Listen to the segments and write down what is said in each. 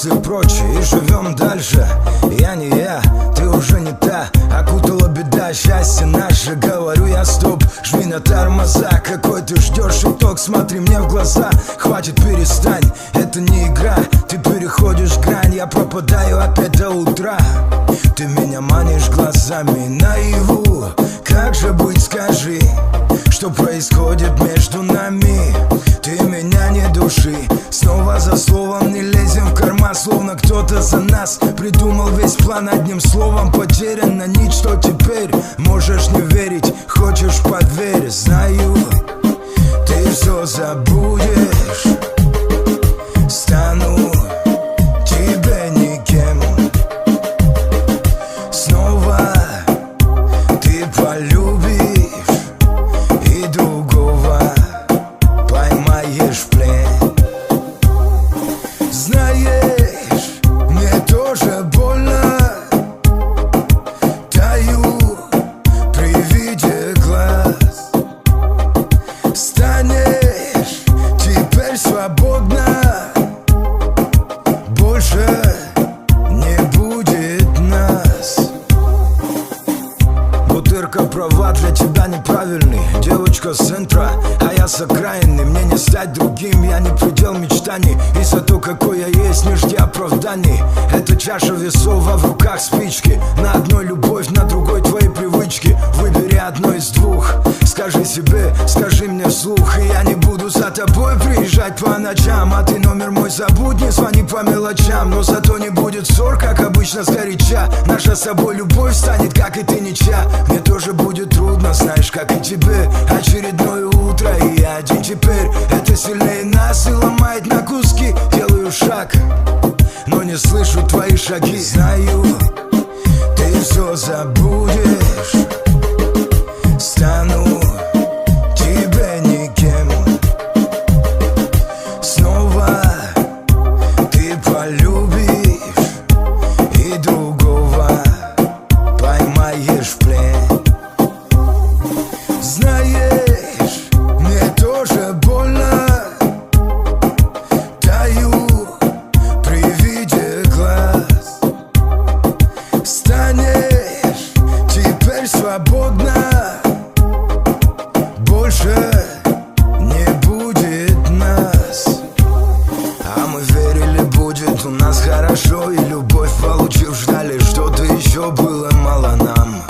мысли прочь и живем дальше. Я не я, ты уже не та. Окутала беда, счастье наше. Говорю я стоп, жми на тормоза. Какой ты ждешь итог, смотри мне в глаза. Хватит, перестань, это не игра. Ты переходишь грань, я пропадаю опять до утра. Ты меня манишь глазами наяву. Как же быть, скажи, что происходит между нами? Ты меня не души. Снова за словом не лезем в карман, словно кто-то за нас придумал весь план. Одним словом потеряна нить, что теперь можешь не верить, хочешь поверь. Знаю, ты все забудешь. Стану тебе никем. Снова ты полюбишь и другого поймаешь в плен. Знаешь, мне тоже больно. Таю при виде глаз. Станешь теперь свободна. Больше не будет нас. Бутырка права, для тебя неправильный. Девочка с центра, а я с окраины. Мне не стать другим, я не предел мечтаний. И за то, какой я есть, не жди оправданий. Это чаша весов, а в руках спички. На одной любовь, на другой твои привычки. Выбери одно из двух. Скажи себе, скажи мне вслух. И я не буду за тобой приезжать по ночам. А ты номер мой забудь, не звони по мелочам. Но зато не будет ссор, как обычно сгоряча. Наша с собой любовь станет, как и ты, ничья. Мне тоже будет трудно, знаешь, как и тебе. Очередное утро, и я один теперь. Это сильнее нас и ломает на куски. Делаю шаг, но не слышу твои шаги. Знаю, ты все забудешь. Стану тебе никем. Снова ты полюбишь и другого поймаешь в плен. Знаешь, мне тоже больно. Таю при виде глаз. Станешь теперь свободна. Больше не будет нас. А мы верили, будет у нас хорошо. И любовь получив, ждали что-то еще. Было мало нам,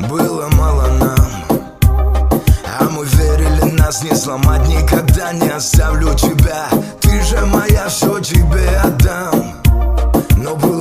было мало нам. А мы верили, нас не сломать никогда. Не оставлю тебя, ты же моя, все тебе отдам. Но было